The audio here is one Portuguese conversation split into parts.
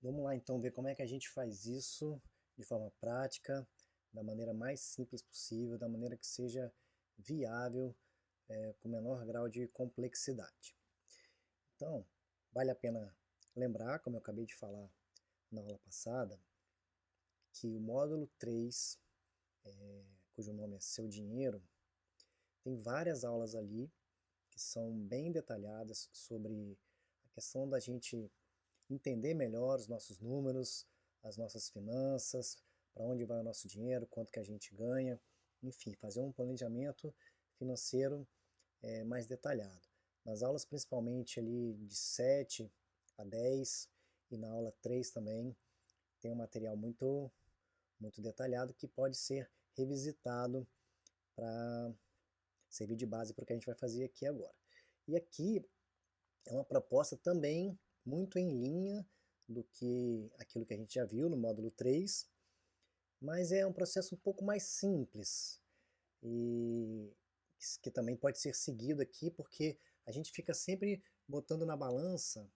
Vamos lá então ver como é que a gente faz isso de forma prática, da maneira mais simples possível, da maneira que seja viável, com o menor grau de complexidade. Então, vale a pena lembrar, como eu acabei de falar na aula passada, que o módulo 3, cujo nome é Seu Dinheiro, tem várias aulas ali que são bem detalhadas sobre a questão da gente entender melhor os nossos números, as nossas finanças, para onde vai o nosso dinheiro, quanto que a gente ganha, enfim, fazer um planejamento financeiro mais detalhado. Nas aulas principalmente ali de 7 a 10 e na aula 3 também tem um material muito detalhado que pode ser revisitado para servir de base para o que a gente vai fazer aqui agora. E aqui é uma proposta também muito em linha do que aquilo que a gente já viu no módulo 3, mas é um processo um pouco mais simples e que também pode ser seguido aqui porque a gente fica sempre botando na balança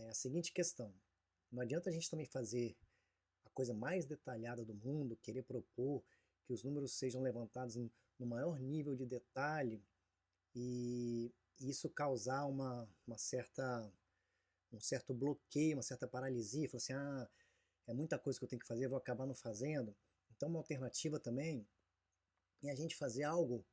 a seguinte questão. Não adianta a gente também fazer a coisa mais detalhada do mundo, querer propor que os números sejam levantados no maior nível de detalhe e isso causar um certo bloqueio, uma certa paralisia, falar assim, é muita coisa que eu tenho que fazer, eu vou acabar não fazendo. Então uma alternativa também é a gente fazer algo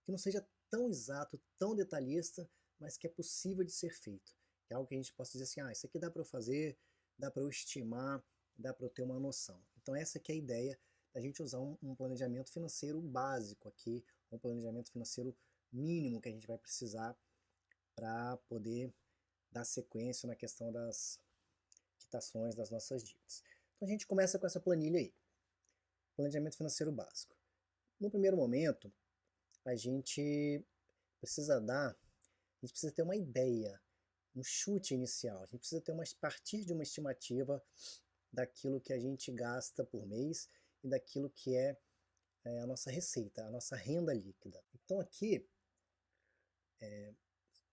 que não seja tão exato, tão detalhista, mas que é possível de ser feito. Que é algo que a gente possa dizer assim, isso aqui dá para eu fazer, dá para eu estimar, dá para eu ter uma noção. Então essa que é a ideia da gente usar um planejamento financeiro básico aqui, um planejamento financeiro mínimo que a gente vai precisar para poder dar sequência na questão das quitações das nossas dívidas. Então a gente começa com essa planilha aí, planejamento financeiro básico. No primeiro momento, a gente precisa a gente precisa ter uma ideia, um chute inicial, a gente precisa ter partir de uma estimativa daquilo que a gente gasta por mês e daquilo que é a nossa receita, a nossa renda líquida. Então aqui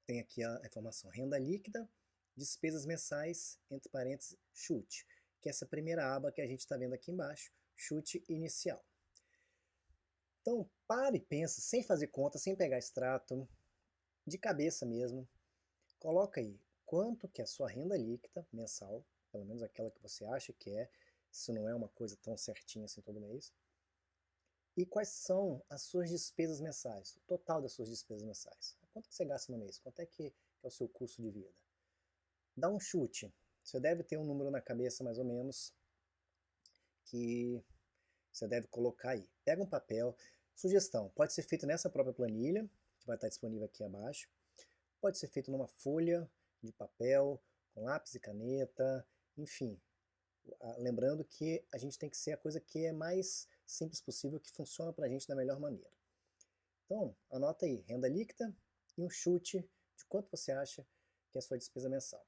tem aqui a informação renda líquida, despesas mensais, entre parênteses, chute, que é essa primeira aba que a gente está vendo aqui embaixo, chute inicial. Então, para e pensa, sem fazer conta, sem pegar extrato, de cabeça mesmo, coloca aí quanto que é a sua renda líquida mensal, pelo menos aquela que você acha que é, se não é uma coisa tão certinha assim todo mês, e quais são as suas despesas mensais, o total das suas despesas mensais. Quanto que você gasta no mês? Quanto é que é o seu custo de vida? Dá um chute. Você deve ter um número na cabeça mais ou menos que você deve colocar aí. Pega um papel. Sugestão, pode ser feito nessa própria planilha, que vai estar disponível aqui abaixo. Pode ser feito numa folha de papel, com lápis e caneta, enfim. Lembrando que a gente tem que ser a coisa que é mais simples possível, que funciona para a gente da melhor maneira. Então, anota aí, renda líquida e um chute de quanto você acha que é a sua despesa mensal.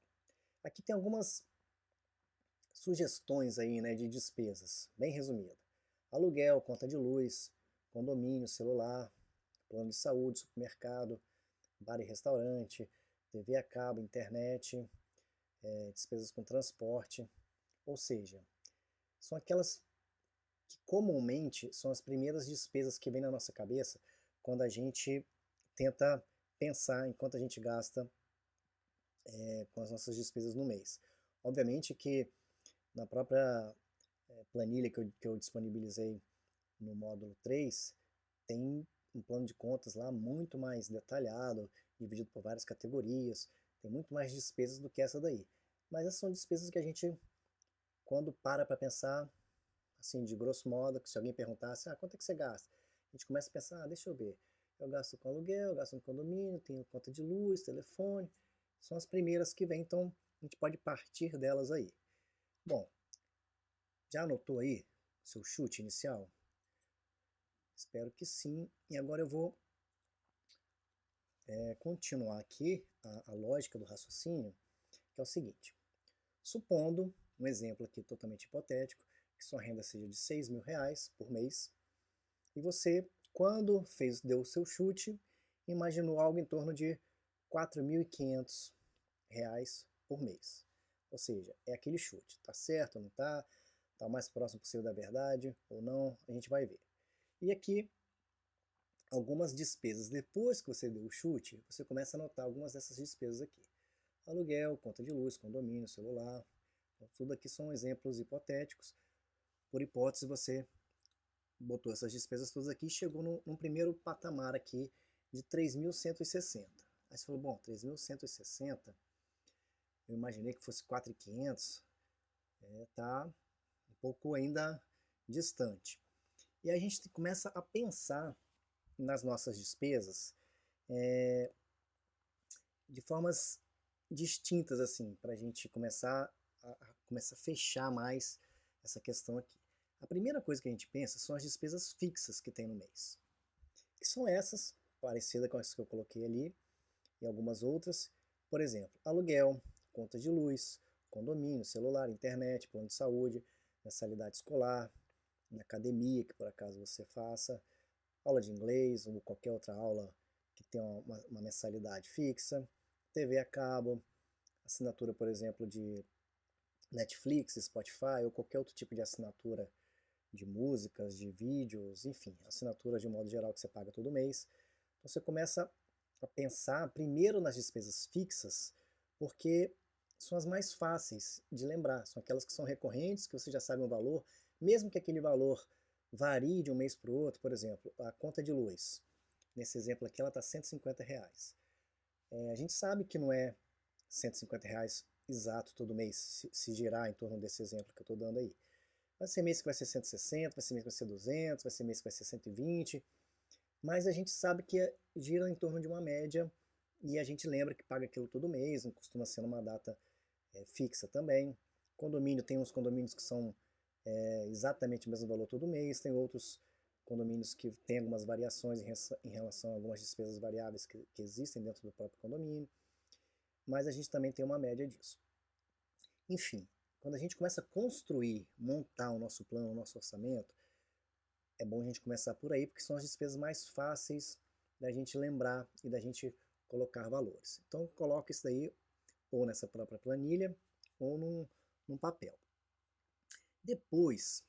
Aqui tem algumas sugestões aí, né, de despesas, bem resumida. Aluguel, conta de luz, condomínio, celular, plano de saúde, supermercado, bar e restaurante, TV a cabo, internet, despesas com transporte. Ou seja, são aquelas que comumente são as primeiras despesas que vêm na nossa cabeça quando a gente tenta pensar em quanto a gente gasta com as nossas despesas no mês. Obviamente que na própria planilha que eu disponibilizei no módulo 3, tem um plano de contas lá muito mais detalhado, dividido por várias categorias, tem muito mais despesas do que essa daí. Mas essas são despesas que a gente, quando para pensar, assim, de grosso modo, que se alguém perguntasse, quanto é que você gasta? A gente começa a pensar, deixa eu ver, eu gasto com aluguel, eu gasto com condomínio, tenho conta de luz, telefone, são as primeiras que vêm, então a gente pode partir delas aí. Bom, já anotou aí seu chute inicial? Espero que sim. E agora eu vou continuar aqui a lógica do raciocínio, que é o seguinte. Supondo, um exemplo aqui totalmente hipotético, que sua renda seja de R$ 6.000 por mês, e você, quando deu o seu chute, imaginou algo em torno de R$ 4.500 por mês. Ou seja, é aquele chute. Tá certo ou não tá? Tá o mais próximo possível da verdade ou não? A gente vai ver. E aqui, algumas despesas. Depois que você deu o chute, você começa a anotar algumas dessas despesas aqui. Aluguel, conta de luz, condomínio, celular. Então, tudo aqui são exemplos hipotéticos. Por hipótese, você botou essas despesas todas aqui e chegou num primeiro patamar aqui de 3.160. Aí você falou, bom, 3.160, eu imaginei que fosse 4.500, tá um pouco ainda distante. E aí a gente começa a pensar nas nossas despesas de formas distintas, assim, para a gente começar a fechar mais essa questão aqui. A primeira coisa que a gente pensa são as despesas fixas que tem no mês, que são essas, parecidas com as que eu coloquei ali, e algumas outras. Por exemplo, aluguel, conta de luz, condomínio, celular, internet, plano de saúde, mensalidade escolar, na academia, que por acaso você faça, aula de inglês ou qualquer outra aula que tenha uma mensalidade fixa, TV a cabo, assinatura, por exemplo, de Netflix, Spotify ou qualquer outro tipo de assinatura de músicas, de vídeos, enfim, assinaturas de modo geral que você paga todo mês. Então você começa a pensar primeiro nas despesas fixas, porque são as mais fáceis de lembrar, são aquelas que são recorrentes, que você já sabe o valor, mesmo que aquele valor varie de um mês para o outro. Por exemplo, a conta de luz, nesse exemplo aqui ela está R$ 150. A gente sabe que não é R$ 150 exato todo mês, se girar em torno desse exemplo que eu estou dando aí. Vai ser mês que vai ser 160, vai ser mês que vai ser 200, vai ser mês que vai ser 120, mas a gente sabe que gira em torno de uma média e a gente lembra que paga aquilo todo mês, não costuma ser numa data fixa também. Condomínio, tem uns condomínios que são exatamente o mesmo valor todo mês, tem outros condomínios que têm algumas variações em relação a algumas despesas variáveis que existem dentro do próprio condomínio, mas a gente também tem uma média disso. Enfim, quando a gente começa a construir, montar o nosso plano, o nosso orçamento, é bom a gente começar por aí, porque são as despesas mais fáceis da gente lembrar e da gente colocar valores. Então, coloca isso daí ou nessa própria planilha ou num papel. Depois,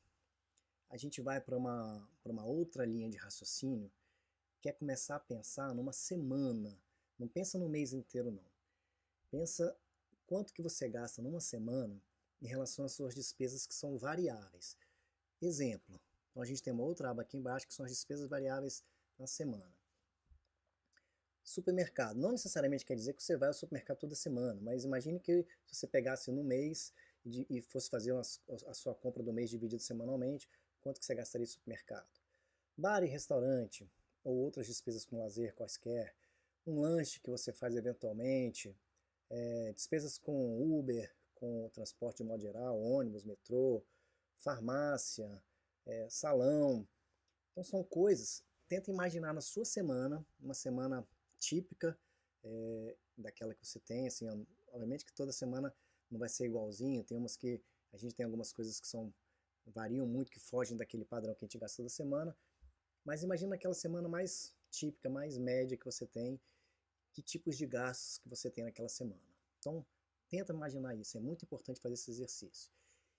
a gente vai para uma outra linha de raciocínio, que é começar a pensar numa semana. Não pensa no mês inteiro, não. Pensa quanto que você gasta numa semana em relação às suas despesas que são variáveis. Exemplo, então a gente tem uma outra aba aqui embaixo que são as despesas variáveis na semana. Supermercado, não necessariamente quer dizer que você vai ao supermercado toda semana, mas imagine que se você pegasse no mês e fosse fazer a sua compra do mês dividido semanalmente, quanto que você gastaria em supermercado? Bar e restaurante, ou outras despesas com lazer quaisquer, um lanche que você faz eventualmente, despesas com Uber, com transporte de modo geral, ônibus, metrô, farmácia, salão. Então são coisas, tenta imaginar na sua semana, uma semana típica daquela que você tem, assim, obviamente que toda semana não vai ser igualzinho, tem umas que a gente tem algumas coisas que variam muito, que fogem daquele padrão que a gente gasta toda semana, mas imagina aquela semana mais típica, mais média que você tem, que tipos de gastos que você tem naquela semana. Então, tenta imaginar isso, é muito importante fazer esse exercício.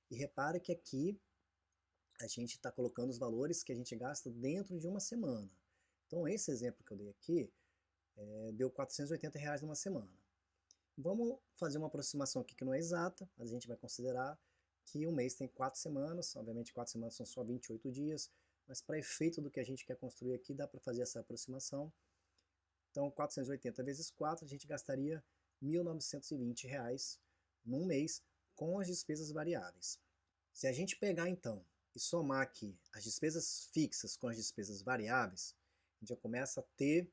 E repara que aqui a gente está colocando os valores que a gente gasta dentro de uma semana. Então, esse exemplo que eu dei aqui deu R$ 480 numa semana. Vamos fazer uma aproximação aqui que não é exata, mas a gente vai considerar que um mês tem 4 semanas, obviamente 4 semanas são só 28 dias, mas para efeito do que a gente quer construir aqui, dá para fazer essa aproximação. Então, 480 vezes 4, a gente gastaria R$ 1.920 num mês com as despesas variáveis. Se a gente pegar então e somar aqui as despesas fixas com as despesas variáveis, a gente já começa a ter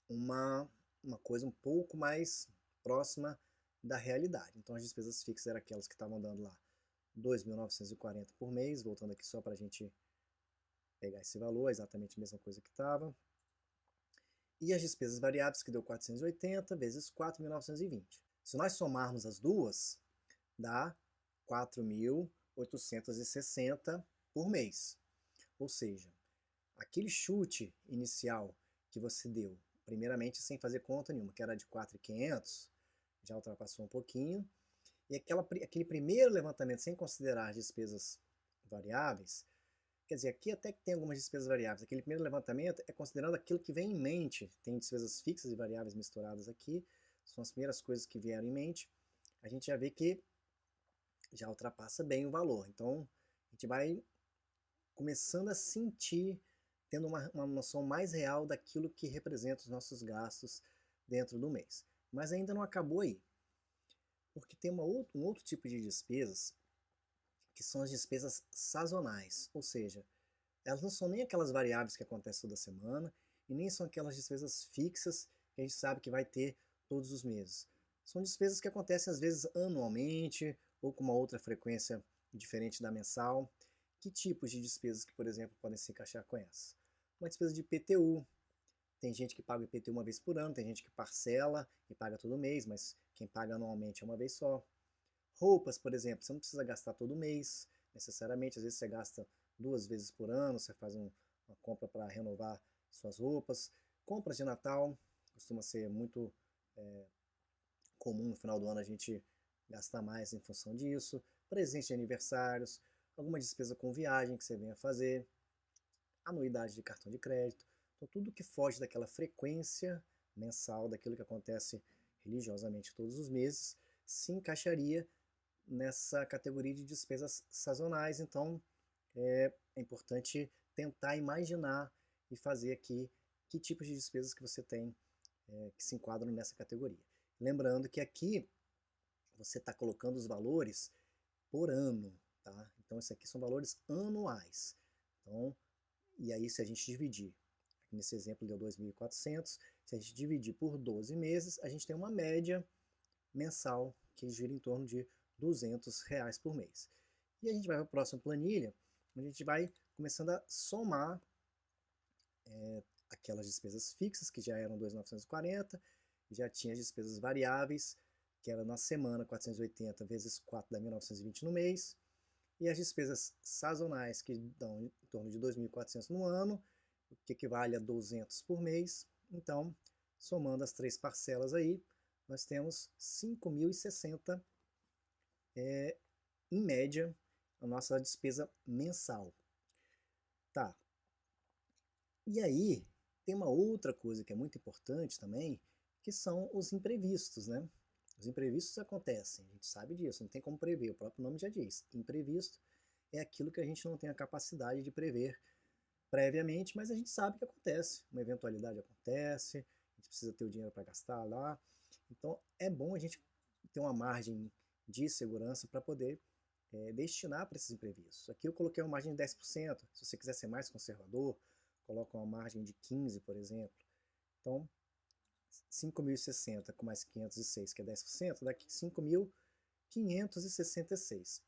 uma coisa um pouco mais próxima da realidade. Então as despesas fixas eram aquelas que estavam dando lá 2.940 por mês, voltando aqui só para a gente pegar esse valor, exatamente a mesma coisa que estava. E as despesas variáveis, que deu 480 vezes 4.920. Se nós somarmos as duas, dá 4.860 por mês. Ou seja, aquele chute inicial que você deu, primeiramente sem fazer conta nenhuma, que era de 4.500, já ultrapassou um pouquinho, E aquele primeiro levantamento sem considerar as despesas variáveis, quer dizer, aqui até que tem algumas despesas variáveis, aquele primeiro levantamento é considerando aquilo que vem em mente, tem despesas fixas e variáveis misturadas aqui, são as primeiras coisas que vieram em mente, a gente já vê que já ultrapassa bem o valor. Então, a gente vai começando a sentir, tendo uma noção mais real daquilo que representa os nossos gastos dentro do mês. Mas ainda não acabou aí, porque tem um outro tipo de despesas, que são as despesas sazonais, ou seja, elas não são nem aquelas variáveis que acontecem toda semana, e nem são aquelas despesas fixas que a gente sabe que vai ter todos os meses. São despesas que acontecem às vezes anualmente, ou com uma outra frequência diferente da mensal. Que tipos de despesas que, por exemplo, podem se encaixar com essa? Uma despesa de IPTU. Tem gente que paga o IPTU uma vez por ano, tem gente que parcela e paga todo mês, mas quem paga anualmente é uma vez só. Roupas, por exemplo, você não precisa gastar todo mês, necessariamente. Às vezes você gasta 2 vezes por ano, você faz uma compra para renovar suas roupas. Compras de Natal, costuma ser muito comum no final do ano a gente gastar mais em função disso. Presente de aniversários, alguma despesa com viagem que você venha fazer, anuidade de cartão de crédito. Então, tudo que foge daquela frequência mensal, daquilo que acontece religiosamente todos os meses, se encaixaria nessa categoria de despesas sazonais. Então, é importante tentar imaginar e fazer aqui que tipos de despesas que você tem que se enquadram nessa categoria. Lembrando que aqui você está colocando os valores por ano, tá? Então, isso aqui são valores anuais. Então, e aí, se a gente dividir, nesse exemplo deu 2.400, se a gente dividir por 12 meses, a gente tem uma média mensal que gira em torno de R$ 200 por mês. E a gente vai para a próxima planilha, onde a gente vai começando a somar aquelas despesas fixas, que já eram 2.940, já tinha as despesas variáveis, que era na semana 480 vezes 4 dá 1.920 no mês, e as despesas sazonais, que dão em torno de 2.400 no ano, o que equivale a 200 por mês. Então, somando as três parcelas aí, nós temos 5.060 em média, a nossa despesa mensal. Tá. E aí, tem uma outra coisa que é muito importante também, que são os imprevistos, né? Os imprevistos acontecem, a gente sabe disso, não tem como prever, o próprio nome já diz. Imprevisto é aquilo que a gente não tem a capacidade de prever previamente, mas a gente sabe que acontece. Uma eventualidade acontece, a gente precisa ter o dinheiro para gastar lá. Então, é bom a gente ter uma margem de segurança para poder destinar para esses imprevistos. Aqui eu coloquei uma margem de 10%. Se você quiser ser mais conservador, coloca uma margem de 15%, por exemplo. Então, 5.060 com mais 506, que é 10%, dá 5.566.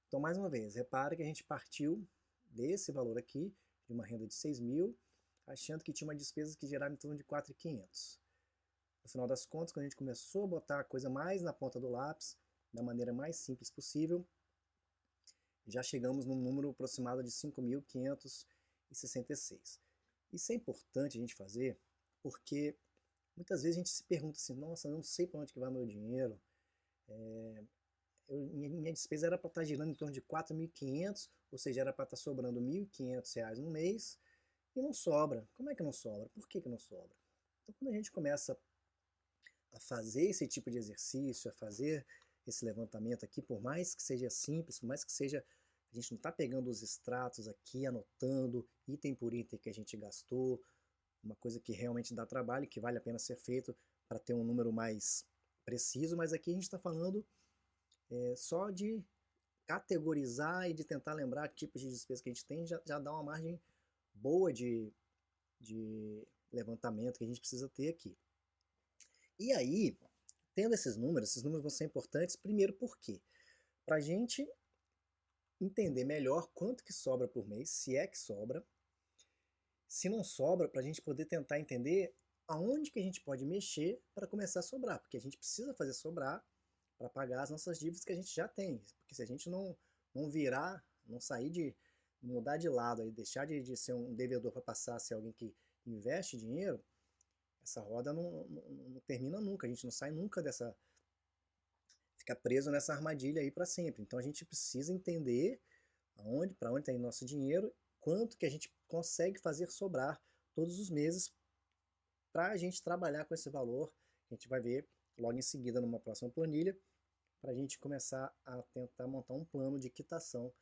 Então, mais uma vez, repara que a gente partiu desse valor aqui, de uma renda de 6.000, achando que tinha uma despesa que gerava em torno de 4.500. No final das contas, quando a gente começou a botar a coisa mais na ponta do lápis, da maneira mais simples possível, já chegamos num número aproximado de 5.566. Isso é importante a gente fazer, porque muitas vezes a gente se pergunta assim, nossa, eu não sei para onde que vai meu dinheiro, minha despesa era para estar girando em torno de 4.500, ou seja, era para estar sobrando R$ 1.500 no mês, e não sobra. Como é que não sobra? Por que não sobra? Então, quando a gente começa a fazer esse tipo de exercício, a fazer esse levantamento aqui, por mais que seja simples, por mais que seja, a gente não está pegando os extratos aqui, anotando item por item que a gente gastou, uma coisa que realmente dá trabalho, que vale a pena ser feito para ter um número mais preciso, mas aqui a gente está falando só de categorizar e de tentar lembrar tipos de despesas que a gente tem, já dá uma margem boa de levantamento que a gente precisa ter aqui. E aí, tendo esses números vão ser importantes, primeiro por quê? Para a gente entender melhor quanto que sobra por mês, se é que sobra, se não sobra, para a gente poder tentar entender aonde que a gente pode mexer para começar a sobrar, porque a gente precisa fazer sobrar para pagar as nossas dívidas que a gente já tem, porque se a gente não virar, não sair de, mudar de lado, aí, deixar de ser um devedor para passar a ser alguém que investe dinheiro, essa roda não termina nunca, a gente não sai nunca fica preso nessa armadilha aí para sempre. Então a gente precisa entender para onde está indo nosso dinheiro, quanto que a gente consegue fazer sobrar todos os meses para a gente trabalhar com esse valor. A gente vai ver logo em seguida numa próxima planilha, para a gente começar a tentar montar um plano de quitação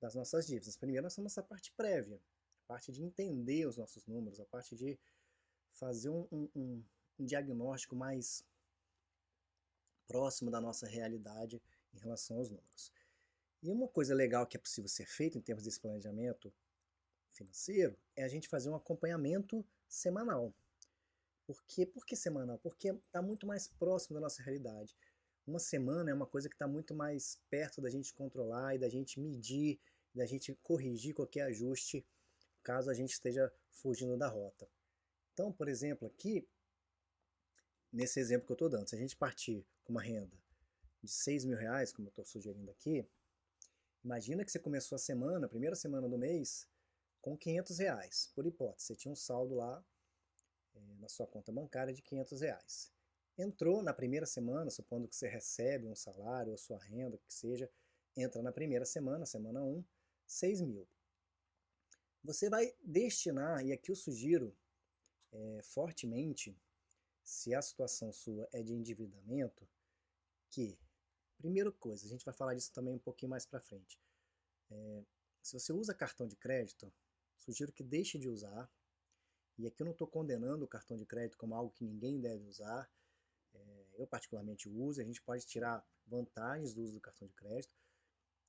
das nossas dívidas. Primeiro nós temos essa parte prévia, a parte de entender os nossos números, a parte de fazer um diagnóstico mais próximo da nossa realidade em relação aos números. E uma coisa legal que é possível ser feito em termos desse planejamento financeiro é a gente fazer um acompanhamento semanal. Por que semanal? Porque está muito mais próximo da nossa realidade. Uma semana é uma coisa que está muito mais perto da gente controlar e da gente medir, da gente corrigir qualquer ajuste caso a gente esteja fugindo da rota. Então, por exemplo, aqui, nesse exemplo que eu estou dando, se a gente partir com uma renda de 6 mil reais, como eu estou sugerindo aqui, imagina que você começou a semana, a primeira semana do mês, com 500 reais, por hipótese. Você tinha um saldo lá na sua conta bancária de 500 reais. Entrou na primeira semana, supondo que você recebe um salário ou sua renda, que seja, entra na primeira semana, semana 1, 6 mil. Você vai destinar, e aqui eu sugiro fortemente, se a situação sua é de endividamento, que, primeira coisa, a gente vai falar disso também um pouquinho mais para frente, se você usa cartão de crédito, sugiro que deixe de usar, e aqui eu não estou condenando o cartão de crédito como algo que ninguém deve usar, eu particularmente uso, a gente pode tirar vantagens do uso do cartão de crédito.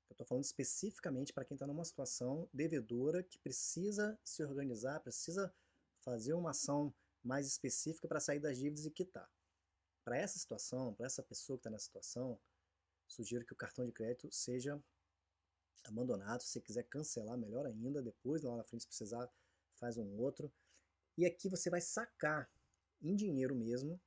Eu estou falando especificamente para quem está numa situação devedora que precisa se organizar, precisa fazer uma ação mais específica para sair das dívidas e quitar. Para essa situação, para essa pessoa que está nessa situação, sugiro que o cartão de crédito seja abandonado. Se você quiser cancelar, melhor ainda. Depois, lá na frente, se precisar, faz um outro. E aqui você vai sacar em dinheiro mesmo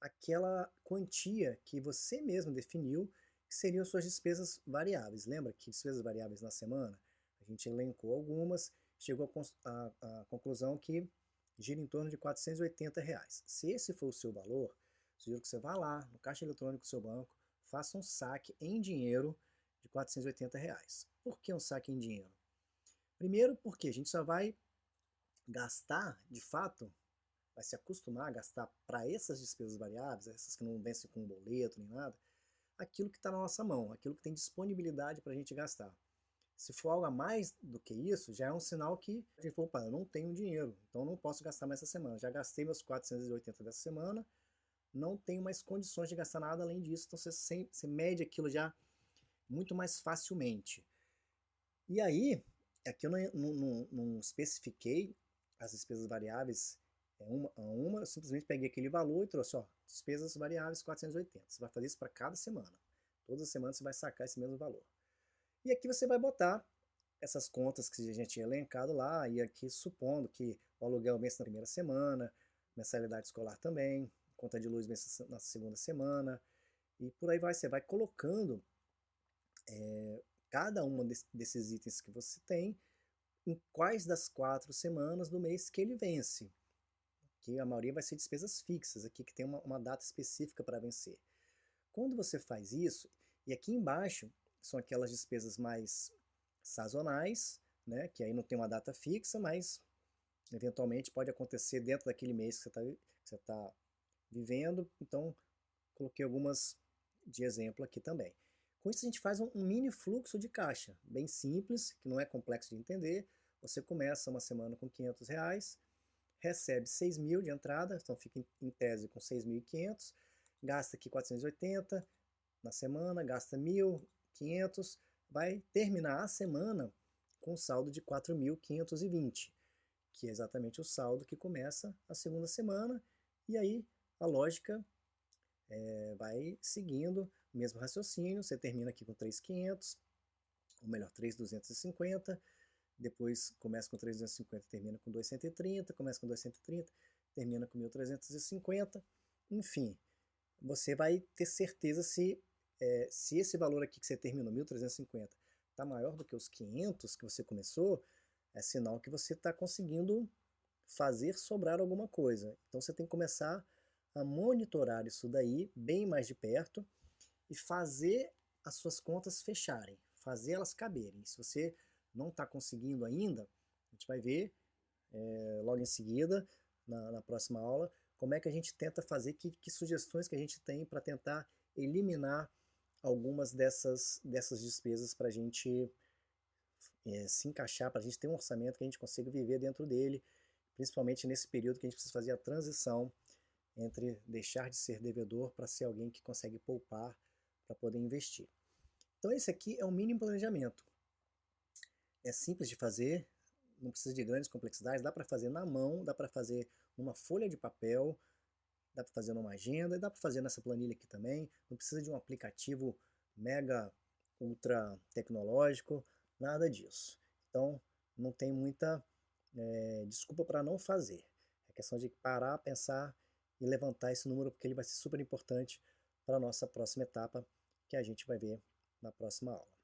aquela quantia que você mesmo definiu que seriam suas despesas variáveis. Lembra que despesas variáveis na semana? A gente elencou algumas, chegou à conclusão que gira em torno de R$ 480 reais. Se esse for o seu valor, sugiro que você vá lá no caixa eletrônico do seu banco, faça um saque em dinheiro de R$ 480 reais. Por que um saque em dinheiro? Primeiro porque a gente só vai gastar, de fato, vai se acostumar a gastar para essas despesas variáveis, essas que não vencem com boleto nem nada, aquilo que está na nossa mão, aquilo que tem disponibilidade para a gente gastar. Se for algo a mais do que isso, já é um sinal que a gente falou, opa, eu não tenho dinheiro, então não posso gastar mais essa semana. Já gastei meus 480 dessa semana, não tenho mais condições de gastar nada além disso, então você mede aquilo já muito mais facilmente. E aí, aqui eu não especifiquei as despesas variáveis uma a uma, eu simplesmente peguei aquele valor e trouxe, ó, despesas variáveis 480. Você vai fazer isso para cada semana. Todas as semanas você vai sacar esse mesmo valor. E aqui você vai botar essas contas que a gente tinha elencado lá, e aqui supondo que o aluguel vence na primeira semana, mensalidade escolar também, conta de luz vence na segunda semana, e por aí vai, você vai colocando cada uma desses itens que você tem em quais das 4 semanas do mês que ele vence. Que a maioria vai ser despesas fixas, aqui que tem uma data específica para vencer. Quando você faz isso, e aqui embaixo são aquelas despesas mais sazonais, né, que aí não tem uma data fixa, mas eventualmente pode acontecer dentro daquele mês que você está vivendo, então coloquei algumas de exemplo aqui também. Com isso a gente faz um mini fluxo de caixa, bem simples, que não é complexo de entender. Você começa uma semana com 500 reais, recebe 6 mil de entrada, então fica em tese com 6.500, gasta aqui 480 na semana, gasta 1.500, vai terminar a semana com um saldo de 4.520, que é exatamente o saldo que começa a segunda semana, e aí a lógica vai seguindo o mesmo raciocínio, você termina aqui com 3.500, ou melhor, 3.250, depois começa com 3.250, termina com 2.130, começa com 2.130, termina com 1.350, enfim, você vai ter certeza se esse valor aqui que você terminou, 1.350, está maior do que os 500 que você começou, é sinal que você está conseguindo fazer sobrar alguma coisa. Então você tem que começar a monitorar isso daí bem mais de perto e fazer as suas contas fecharem, fazer elas caberem. Se você não está conseguindo ainda, a gente vai ver logo em seguida, na próxima aula, como é que a gente tenta fazer, que sugestões que a gente tem para tentar eliminar algumas dessas despesas para a gente se encaixar, para a gente ter um orçamento que a gente consiga viver dentro dele, principalmente nesse período que a gente precisa fazer a transição entre deixar de ser devedor para ser alguém que consegue poupar para poder investir. Então esse aqui é o mínimo planejamento. É simples de fazer, não precisa de grandes complexidades, dá para fazer na mão, dá para fazer numa folha de papel, dá para fazer numa agenda, dá para fazer nessa planilha aqui também, não precisa de um aplicativo mega ultra tecnológico, nada disso. Então não tem muita desculpa para não fazer. É questão de parar, pensar e levantar esse número, porque ele vai ser super importante para a nossa próxima etapa, que a gente vai ver na próxima aula.